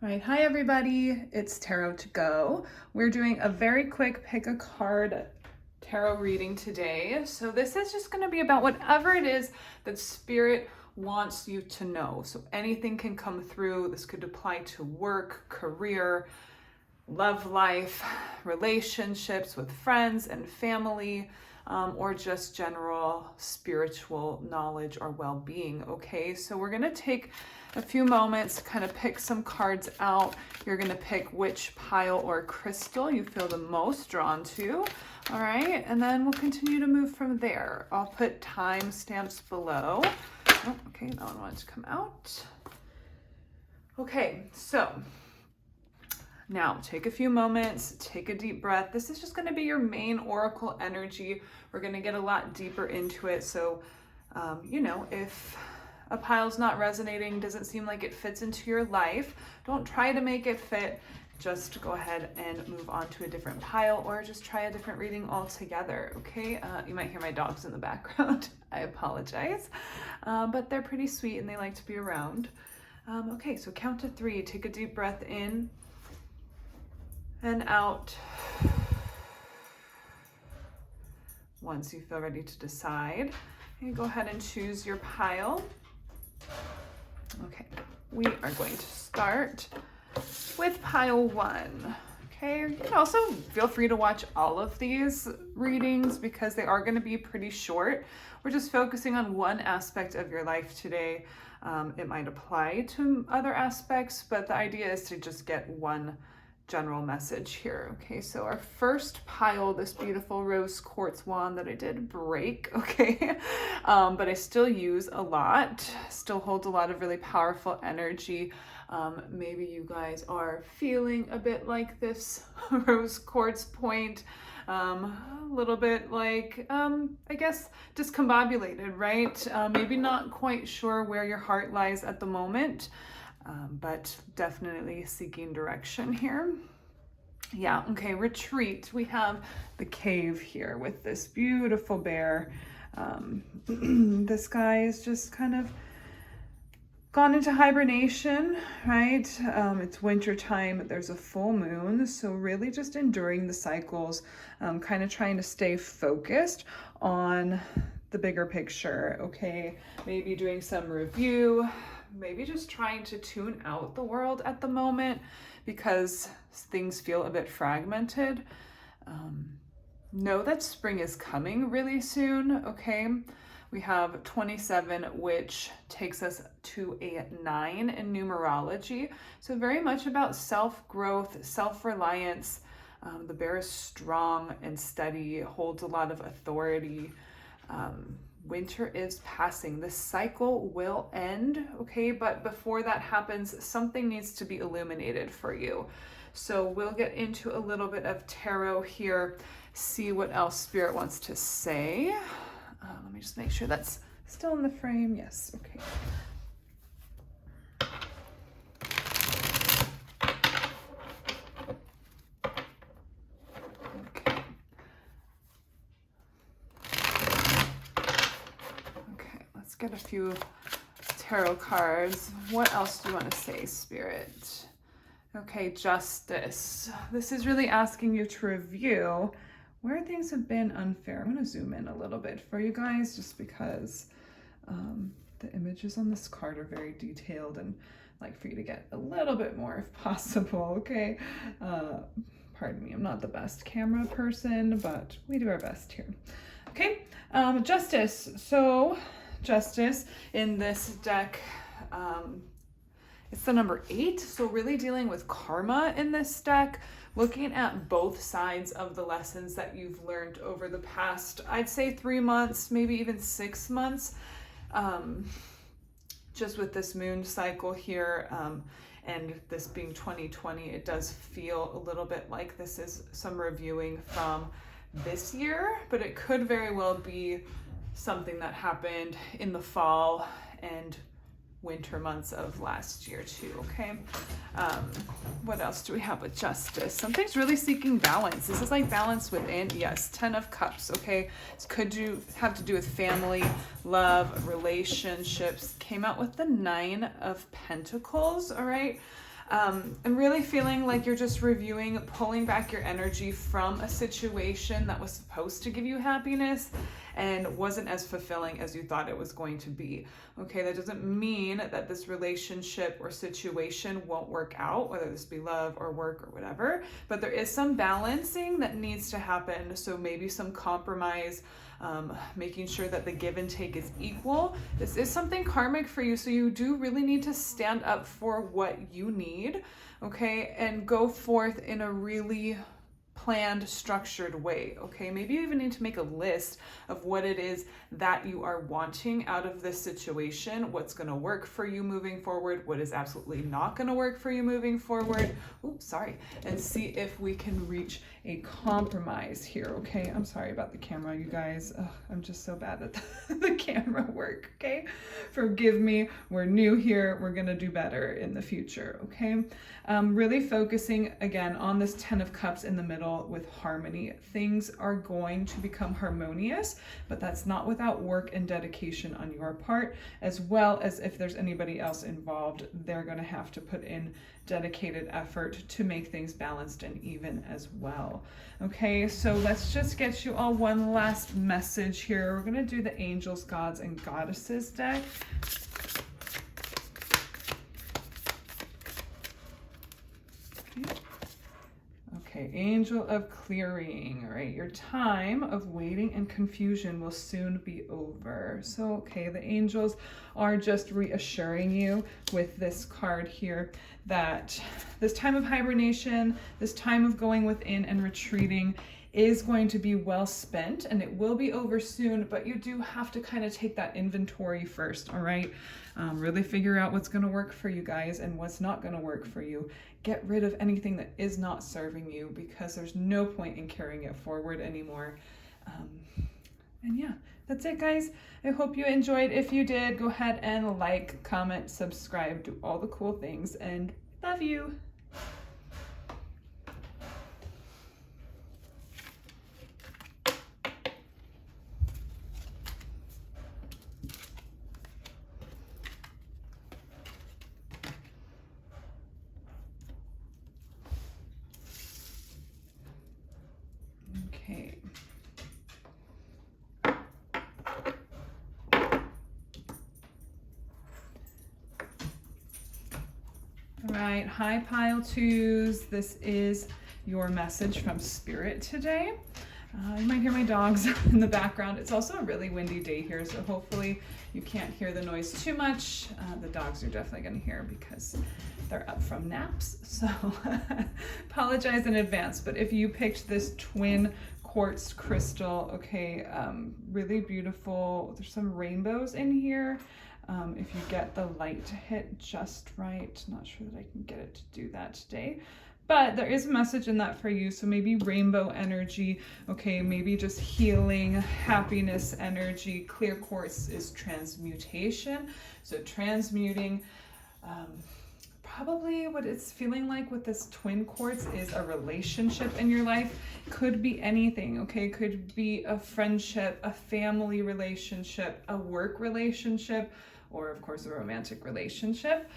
All right, hi everybody, it's Tarot to Go. We're doing a very quick pick a card tarot reading today. So this is just going to be about whatever it is that Spirit wants you to know. So anything can come through. This could apply to work, career, love life, relationships with friends and family, or just general spiritual knowledge or well-being. Okay, so we're going to take a few moments to kind of pick some cards out. You're going to pick which pile or crystal you feel the most drawn to. All right, and then we'll continue to move from there. I'll put time stamps below. Oh, okay, that one wanted to come out. Okay, so now take a few moments, take a deep breath. This is just going to be your main oracle energy. We're going to get a lot deeper into it. So, if a pile's not resonating, doesn't seem like it fits into your life, don't try to make it fit. Just go ahead and move on to a different pile or just try a different reading altogether, okay? You might hear my dogs in the background. I apologize, but they're pretty sweet and they like to be around. Okay, so count to 3, take a deep breath in and out. Once you feel ready to decide, you go ahead and choose your pile. Okay, we are going to start with pile 1. Okay, you can also feel free to watch all of these readings because they are going to be pretty short. We're just focusing on one aspect of your life today. It might apply to other aspects, but the idea is to just get one general message here. Okay, so our first pile, this beautiful rose quartz wand that I did break, okay, but I still use a lot, still holds a lot of really powerful energy. Maybe you guys are feeling a bit like this rose quartz point, a little bit like, I guess, discombobulated, right? Maybe not quite sure where your heart lies at the moment. But definitely seeking direction here. Yeah, okay, retreat. We have the cave here with this beautiful bear. This guy is just kind of gone into hibernation, right? It's winter time, there's a full moon, so really just enduring the cycles, kind of trying to stay focused on the bigger picture, okay? Maybe doing some review, maybe just trying to tune out the world at the moment because things feel a bit fragmented. Know that spring is coming really soon, okay? We have 27, which takes us to a 9 in numerology. So very much about self-growth, self-reliance. The bear is strong and steady, holds a lot of authority. Winter is passing. This cycle will end, okay? But before that happens, something needs to be illuminated for you. So we'll get into a little bit of tarot here, see what else Spirit wants to say. Let me just make sure that's still in the frame. Yes, okay. Get a few tarot cards. What else do you want to say, Spirit? Okay, justice. This is really asking you to review where things have been unfair. I'm going to zoom in a little bit for you guys just because the images on this card are very detailed and I'd like for you to get a little bit more if possible, okay? Pardon me, I'm not the best camera person, but we do our best here. Okay, justice. So Justice in this deck, it's the number 8, so really dealing with karma in this deck, looking at both sides of the lessons that you've learned over the past, I'd say 3 months, maybe even 6 months, just with this moon cycle here, and this being 2020, it does feel a little bit like this is some reviewing from this year, but it could very well be something that happened in the fall and winter months of last year too, okay? What else do we have with justice? Something's really seeking balance. This is like balance within, yes, 10 of Cups, okay? This could have to do with family, love, relationships. Came out with the 9 of Pentacles, all right? I'm really feeling like you're just reviewing, pulling back your energy from a situation that was supposed to give you happiness and wasn't as fulfilling as you thought it was going to be. Okay, that doesn't mean that this relationship or situation won't work out, whether this be love or work or whatever, but there is some balancing that needs to happen. So maybe some compromise, making sure that the give and take is equal. This is something karmic for you, so you do really need to stand up for what you need, okay, and go forth in a really planned, structured way, okay? Maybe you even need to make a list of what it is that you are wanting out of this situation, what's going to work for you moving forward, what is absolutely not going to work for you moving forward. Oops, sorry. And see if we can reach a compromise here, okay? I'm sorry about the camera, you guys. Ugh, I'm just so bad at the camera work, okay? Forgive me. We're new here. We're going to do better in the future, okay? Really focusing, again, on this 10 of Cups in the middle with harmony. Things are going to become harmonious, but that's not without work and dedication on your part, as well as if there's anybody else involved, they're going to have to put in dedicated effort to make things balanced and even as well. Okay, so let's just get you all one last message here. We're going to do the Angels, Gods, and Goddesses deck. Okay, Angel of Clearing, all right? Your time of waiting and confusion will soon be over. So, okay, the angels are just reassuring you with this card here that this time of hibernation, this time of going within and retreating is going to be well spent, and it will be over soon, but you do have to kind of take that inventory first, all right? Really figure out what's going to work for you guys and what's not going to work for you. Get rid of anything that is not serving you, because there's no point in carrying it forward anymore. And yeah, that's it, guys. I hope you enjoyed. If you did, go ahead and like, comment, subscribe, do all the cool things, and love you. Okay. All right, hi pile twos. This is your message from Spirit today. You might hear my dogs in the background. It's also a really windy day here, so hopefully you can't hear the noise too much. The dogs are definitely going to hear because they're up from naps, so apologize in advance. But if you picked this twin quartz crystal, okay, really beautiful. There's some rainbows in here. If you get the light to hit just right, not sure that I can get it to do that today, but there is a message in that for you. So maybe rainbow energy, okay, maybe just healing, happiness energy. Clear quartz is transmutation, so transmuting. Probably what it's feeling like with this twin quartz is a relationship in your life. Could be anything, okay? Could be a friendship, a family relationship, a work relationship, or of course a romantic relationship.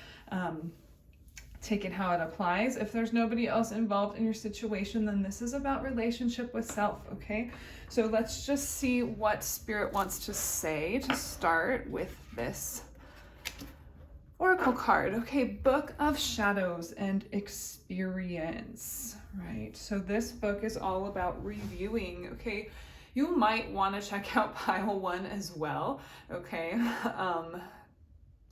Take it how it applies. If there's nobody else involved in your situation, then this is about relationship with self, okay? So let's just see what Spirit wants to say to start with this Oracle card. Okay, Book of Shadows and Experience, right? So this book is all about reviewing, okay? You might want to check out pile one as well, okay?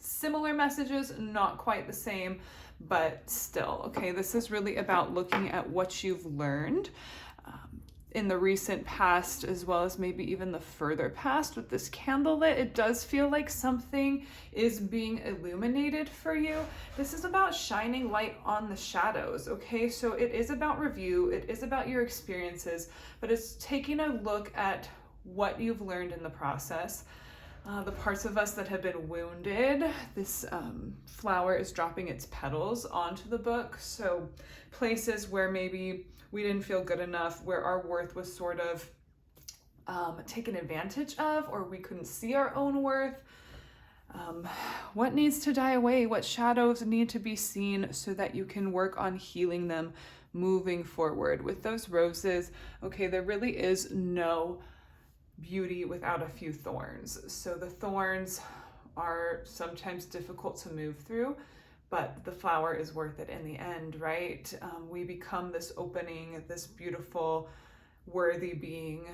Similar messages, not quite the same, but still, okay? This is really about looking at what you've learned in the recent past, as well as maybe even the further past. With this candlelit, it does feel like something is being illuminated for you. This is about shining light on the shadows, okay? So it is about review, it is about your experiences, but it's taking a look at what you've learned in the process. The parts of us that have been wounded, this flower is dropping its petals onto the book. So places where maybe we didn't feel good enough, where our worth was sort of taken advantage of, or we couldn't see our own worth. What needs to die away? What shadows need to be seen so that you can work on healing them moving forward? With those roses, okay, there really is no beauty without a few thorns. So the thorns are sometimes difficult to move through, but the flower is worth it in the end, right? We become this opening, this beautiful, worthy being,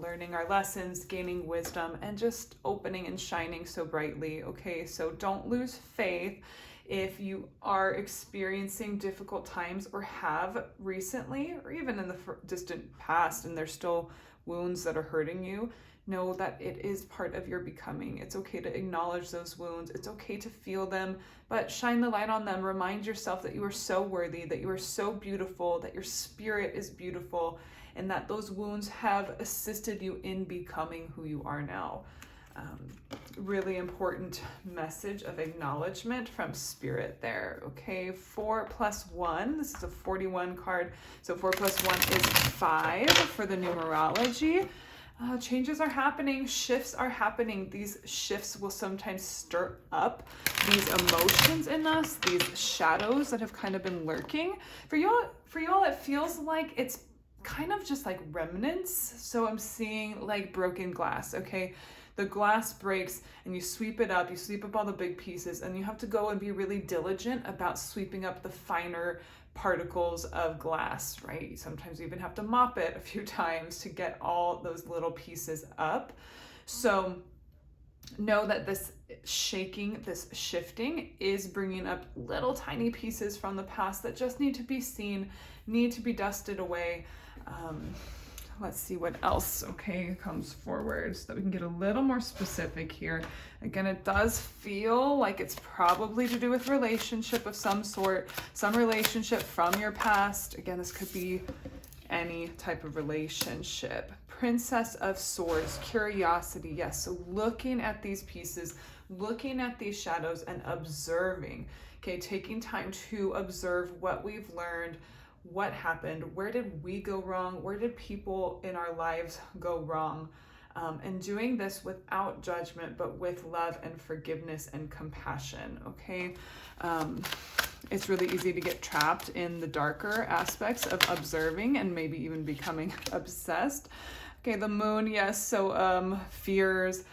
learning our lessons, gaining wisdom, and just opening and shining so brightly. Okay, so don't lose faith. If you are experiencing difficult times or have recently, or even in the distant past, and there's still wounds that are hurting you, know that it is part of your becoming. It's okay to acknowledge those wounds. It's okay to feel them, but shine the light on them. Remind yourself that you are so worthy, that you are so beautiful, that your spirit is beautiful, and that those wounds have assisted you in becoming who you are now. Really important message of acknowledgement from spirit there. Okay, 4 + 1. This is a 41 card. So 4 + 1 is 5 for the numerology. Changes are happening, shifts are happening. These shifts will sometimes stir up these emotions in us, these shadows that have kind of been lurking. For y'all, it feels like it's kind of just like remnants. So I'm seeing like broken glass, okay? The glass breaks and you sweep it up, you sweep up all the big pieces, and you have to go and be really diligent about sweeping up the finer particles of glass, right? Sometimes you even have to mop it a few times to get all those little pieces up. So know that this shaking, this shifting is bringing up little tiny pieces from the past that just need to be seen, need to be dusted away. Let's see what else, okay, comes forward so that we can get a little more specific here. Again, it does feel like it's probably to do with relationship of some sort, some relationship from your past. Again, this could be any type of relationship. Princess of Swords, curiosity, yes. So looking at these pieces, looking at these shadows and observing, okay, taking time to observe what we've learned, what happened, where did we go wrong, where did people in our lives go wrong, and doing this without judgment, but with love and forgiveness and compassion, okay? It's really easy to get trapped in the darker aspects of observing and maybe even becoming obsessed. Okay, the moon, yes, so fears,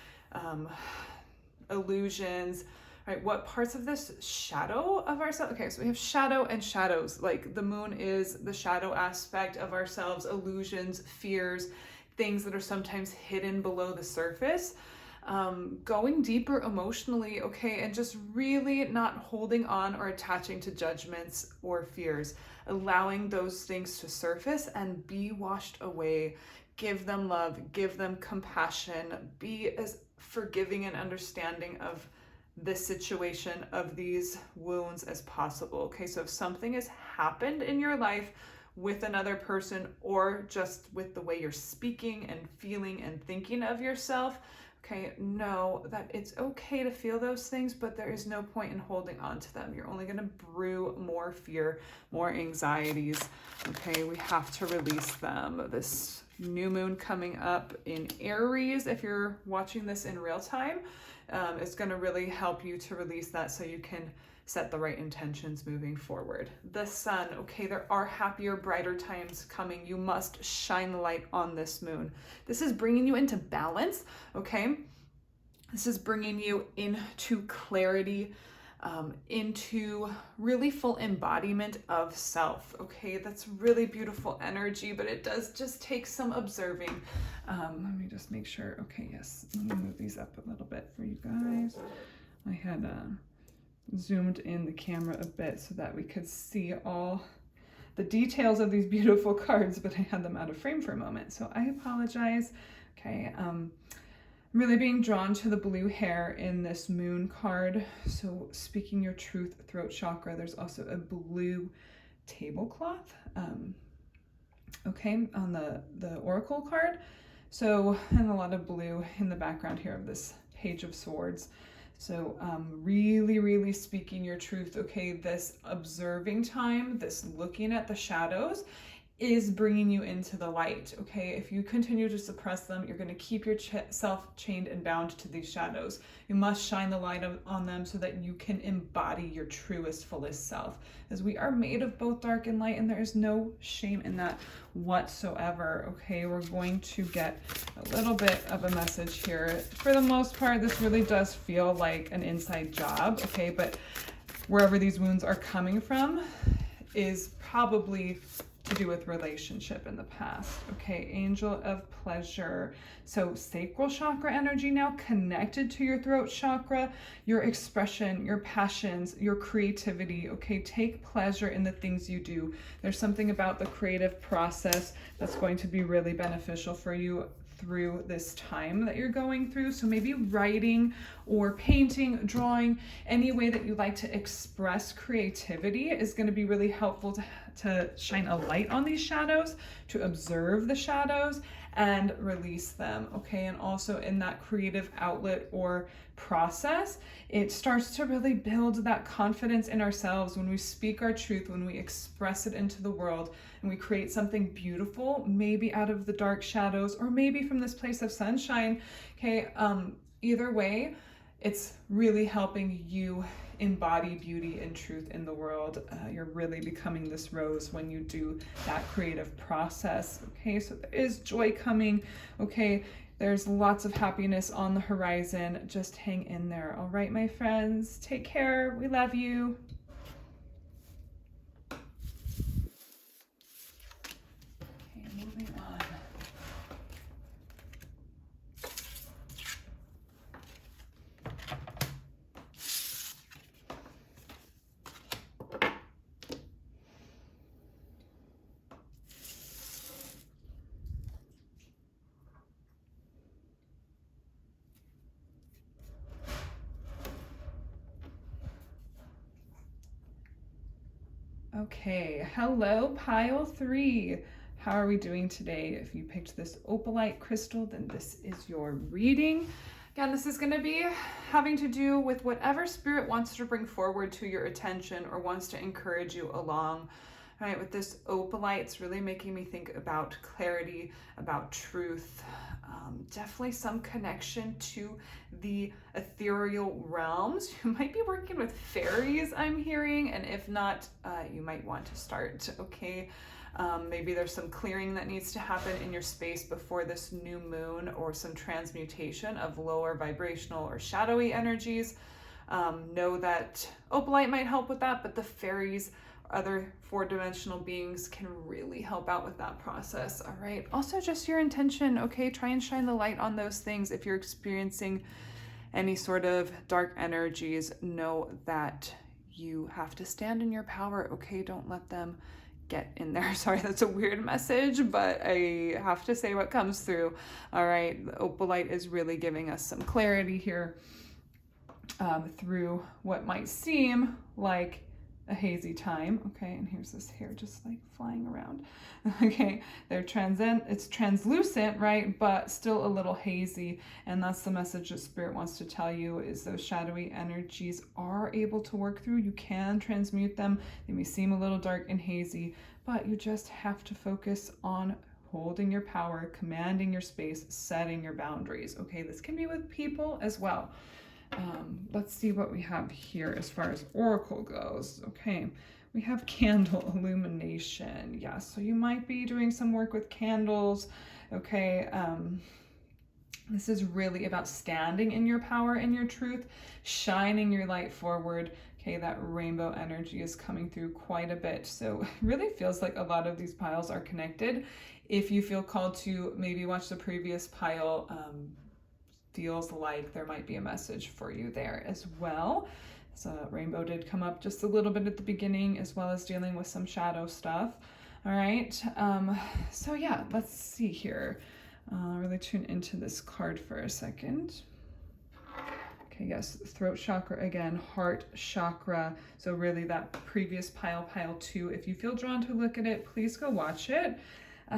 illusions, right? What parts of this shadow of ourselves? Okay, so we have shadow and shadows. Like the moon is the shadow aspect of ourselves, illusions, fears, things that are sometimes hidden below the surface. Going deeper emotionally, okay, and just really not holding on or attaching to judgments or fears, allowing those things to surface and be washed away. Give them love, give them compassion, be as forgiving and understanding of this situation, of these wounds as possible. Okay, so if something has happened in your life with another person, or just with the way you're speaking and feeling and thinking of yourself, okay, know that it's okay to feel those things, but there is no point in holding on to them. You're only going to brew more fear, more anxieties. Okay, we have to release them. This new moon coming up in Aries, if you're watching this in real time, it's going to really help you to release that so you can set the right intentions moving forward. The sun, okay, there are happier, brighter times coming. You must shine the light on this moon. This is bringing you into balance, okay? This is bringing you into clarity, into really full embodiment of self, okay? That's really beautiful energy, but it does just take some observing. Let me just make sure, okay, yes, let me move these up a little bit for you guys. I had zoomed in the camera a bit so that we could see all the details of these beautiful cards, but I had them out of frame for a moment, so I apologize. Okay, I'm really being drawn to the blue hair in this moon card. So speaking your truth, throat chakra. There's also a blue tablecloth, okay, on the oracle card. So, and a lot of blue in the background here of this Page of Swords. So really, really speaking your truth, okay, this observing time, this looking at the shadows, is bringing you into the light, okay? If you continue to suppress them, you're going to keep yourself chained and bound to these shadows. You must shine the light on them so that you can embody your truest, fullest self, as we are made of both dark and light, and there is no shame in that whatsoever, okay? We're going to get a little bit of a message here. For the most part, this really does feel like an inside job, okay? But wherever these wounds are coming from is probably to do with relationship in the past, okay? Angel of pleasure. So sacral chakra energy now connected to your throat chakra, your expression, your passions, your creativity, okay? Take pleasure in the things you do. There's something about the creative process that's going to be really beneficial for you through this time that you're going through. So maybe writing or painting, drawing, any way that you like to express creativity is going to be really helpful to shine a light on these shadows, to observe the shadows and release them, okay? And also in that creative outlet or process, it starts to really build that confidence in ourselves when we speak our truth, when we express it into the world, and we create something beautiful, maybe out of the dark shadows, or maybe from this place of sunshine, okay? Either way, it's really helping you embody beauty and truth in the world. You're really becoming this rose when you do that creative process, okay? So there is joy coming, okay? There's lots of happiness on the horizon. Just hang in there, all right, my friends? Take care. We love you. Okay, moving on. Okay, hello pile 3. How are we doing today? If you picked this opalite crystal, then this is your reading. Again, this is going to be having to do with whatever spirit wants to bring forward to your attention or wants to encourage you along. All right, with this opalite, it's really making me think about clarity, about truth, definitely some connection to the ethereal realms. You might be working with fairies, I'm hearing, and if not, you might want to start, okay? Maybe there's some clearing that needs to happen in your space before this new moon, or some transmutation of lower vibrational or shadowy energies. Know that opalite might help with that, but the fairies, other four-dimensional beings, can really help out with that process, all right? Also, just your intention, okay? Try and shine the light on those things. If you're experiencing any sort of dark energies, know that you have to stand in your power, okay? Don't let them get in there. Sorry, that's a weird message, but I have to say what comes through, all right? The opalite is really giving us some clarity here through what might seem like a hazy time, okay? And here's this hair just like flying around, okay? It's translucent, right? But still a little hazy, and that's the message that Spirit wants to tell you, is those shadowy energies are able to work through. You can transmute them. They may seem a little dark and hazy, but you just have to focus on holding your power, commanding your space, setting your boundaries, okay? This can be with people as well. Let's see what we have here as far as oracle goes. Okay, we have candle illumination. Yeah, so you might be doing some work with candles. Okay, this is really about standing in your power and your truth, shining your light forward. Okay, that rainbow energy is coming through quite a bit. So it really feels like a lot of these piles are connected. If you feel called to maybe watch the previous pile, feels like there might be a message for you there as well. So rainbow did come up just a little bit at the beginning, as well as dealing with some shadow stuff. All right, so yeah, let's see here. Really tune into this card for a second. Okay, yes, throat chakra again, heart chakra. So really that previous pile 2, if you feel drawn to look at it, please go watch it.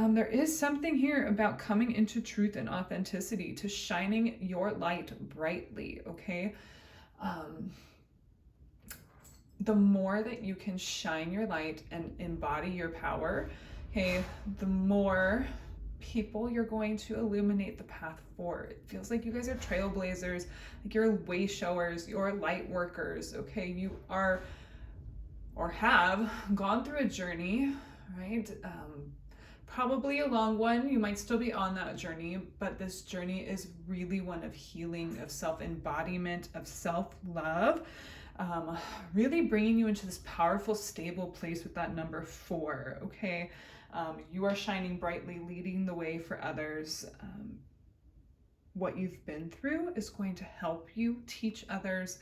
There is something here about coming into truth and authenticity, to shining your light brightly, okay? The more that you can shine your light and embody your power, okay, the more people you're going to illuminate the path for. It feels like you guys are trailblazers, like you're way showers, you're light workers, okay? You are or have gone through a journey, right? Probably a long one. You might still be on that journey, but this journey is really one of healing, of self-embodiment, of self-love, really bringing you into this powerful, stable place with that number 4, okay? You are shining brightly, leading the way for others. What you've been through is going to help you teach others.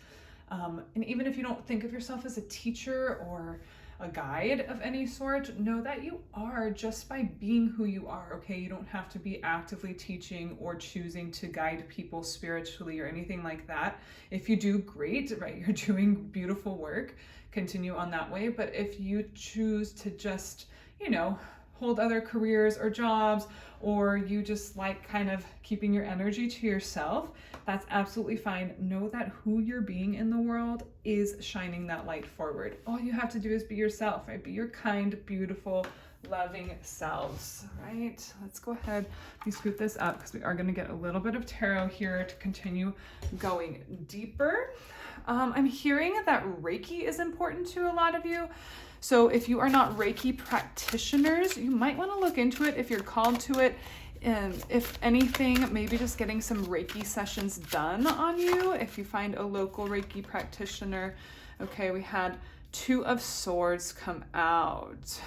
And even if you don't think of yourself as a teacher or a guide of any sort, know that you are just by being who you are, okay? You don't have to be actively teaching or choosing to guide people spiritually or anything like that. If you do, great, right? You're doing beautiful work. Continue on that way. But if you choose to just, you know, hold other careers or jobs, or you just like kind of keeping your energy to yourself, that's absolutely fine. Know that who you're being in the world is shining that light forward. All you have to do is be yourself, right? Be your kind, beautiful, loving selves, right? Let's go ahead and scoop this up because we are going to get a little bit of tarot here to continue going deeper. I'm hearing that Reiki is important to a lot of you. So if you are not Reiki practitioners, you might want to look into it if you're called to it. And if anything, maybe just getting some Reiki sessions done on you if you find a local Reiki practitioner. Okay, we had 2 of Swords come out.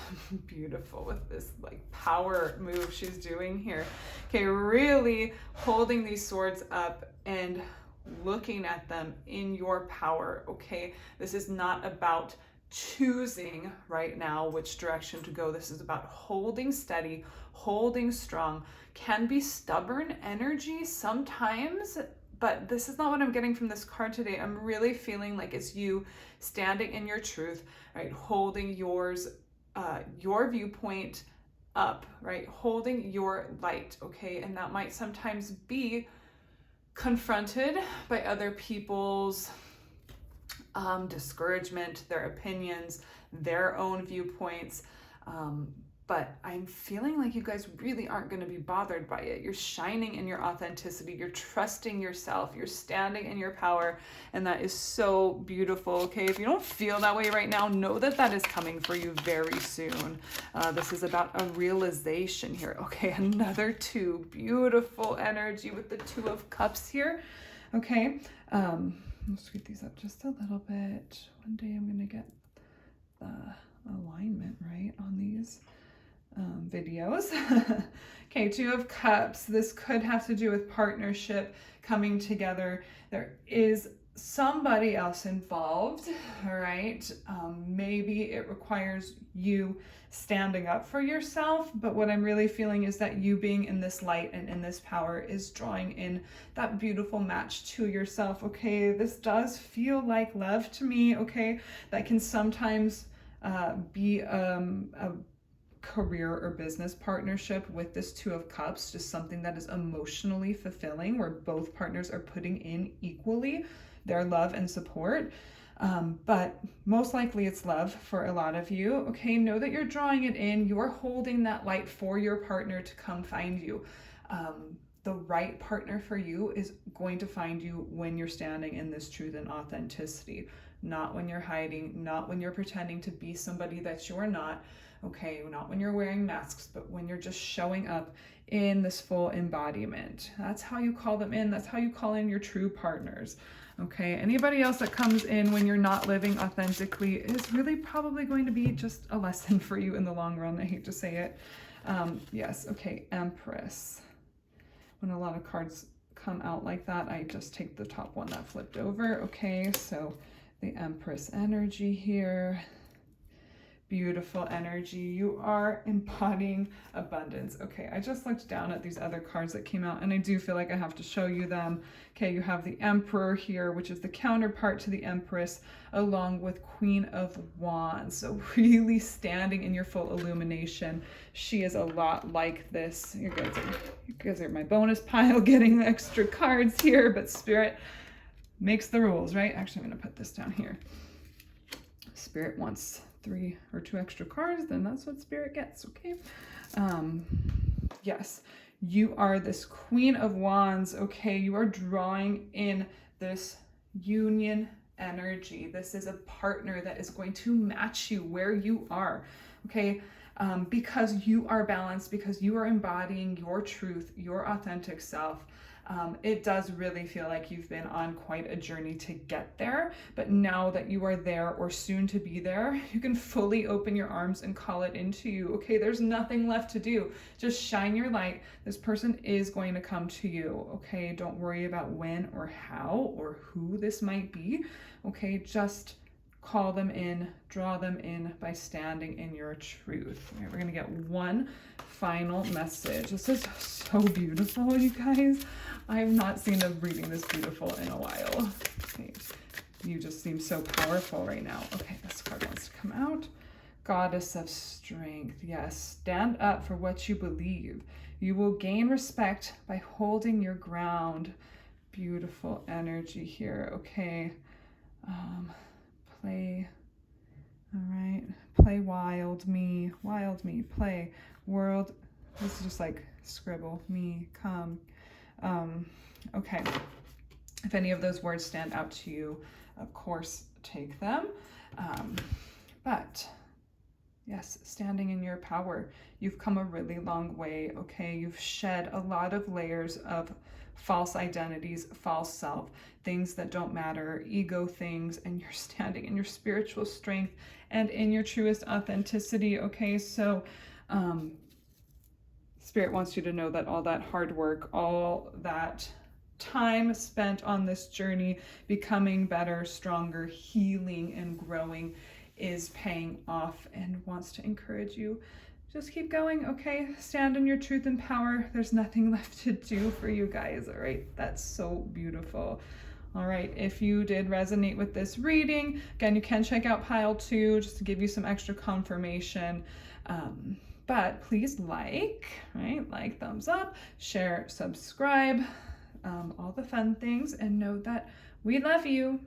Beautiful with this like power move she's doing here. Okay, really holding these swords up and looking at them in your power, okay? This is not about choosing right now which direction to go. This is about holding steady, holding strong. Can be stubborn energy sometimes, but this is not what I'm getting from this card today. I'm really feeling like it's you standing in your truth, right? Holding your viewpoint up, right? Holding your light, okay? And that might sometimes be confronted by other people's discouragement, their opinions, their own viewpoints. But I'm feeling like you guys really aren't going to be bothered by it. You're shining in your authenticity. You're trusting yourself. You're standing in your power. And that is so beautiful. Okay, if you don't feel that way right now, know that that is coming for you very soon. This is about a realization here. Okay, another 2. Beautiful energy with the 2 of Cups here. Okay, I'll scoot these up just a little bit. One day I'm going to get the alignment right on these videos. Okay, 2 of Cups. This could have to do with partnership, coming together. There is somebody else involved, all right? Maybe it requires you standing up for yourself, but what I'm really feeling is that you being in this light and in this power is drawing in that beautiful match to yourself, okay? This does feel like love to me, okay? That can sometimes be a career or business partnership with this 2 of Cups, just something that is emotionally fulfilling where both partners are putting in equally their love and support. But most likely it's love for a lot of you. Okay, know that you're drawing it in. You're holding that light for your partner to come find you. The right partner for you is going to find you when you're standing in this truth and authenticity, not when you're hiding, not when you're pretending to be somebody that you're not. Okay, not when you're wearing masks, but when you're just showing up in this full embodiment. That's how you call them in. That's how you call in your true partners. Okay, anybody else that comes in when you're not living authentically is really probably going to be just a lesson for you in the long run. I hate to say it. Yes, okay, Empress. When a lot of cards come out like that, I just take the top one that flipped over. Okay, so the Empress energy here. Beautiful energy. You are embodying abundance. Okay, I just looked down at these other cards that came out and I do feel like I have to show you them. Okay, you have the Emperor here, which is the counterpart to the Empress, along with Queen of Wands. So really standing in your full illumination. She is a lot like this. You guys are my bonus pile getting the extra cards here, but Spirit makes the rules, right? Actually, I'm going to put this down here. Spirit wants 3 or 2 extra cards, then that's what Spirit gets, okay? Yes, you are this Queen of Wands, okay? You are drawing in this union energy. This is a partner that is going to match you where you are, okay? Because you are balanced, because you are embodying your truth, your authentic self. It does really feel like you've been on quite a journey to get there, but now that you are there or soon to be there, you can fully open your arms and call it into you. Okay, there's nothing left to do. Just shine your light. This person is going to come to you. Okay, don't worry about when or how or who this might be. Okay, just call them in, draw them in by standing in your truth. All right, we're gonna get one final message. This is so beautiful, you guys. I have not seen a reading this beautiful in a while. Okay. You just seem so powerful right now. Okay, this card wants to come out. Goddess of Strength. Yes, stand up for what you believe. You will gain respect by holding your ground. Beautiful energy here. Okay. Play, all right, play wild me, play world. This is just like scribble, me, come. Okay, if any of those words stand out to you, of course, take them. But yes, standing in your power, you've come a really long way, okay? You've shed a lot of layers of false identities, false self, things that don't matter, ego things, and you're standing in your spiritual strength and in your truest authenticity, okay? So Spirit wants you to know that all that hard work, all that time spent on this journey, becoming better, stronger, healing, and growing is paying off, and wants to encourage you. Just keep going, okay? Stand in your truth and power. There's nothing left to do for you guys, all right? That's so beautiful. All right, if you did resonate with this reading, again, you can check out pile 2 just to give you some extra confirmation. But please like, right? Like, thumbs up, share, subscribe, all the fun things, and know that we love you.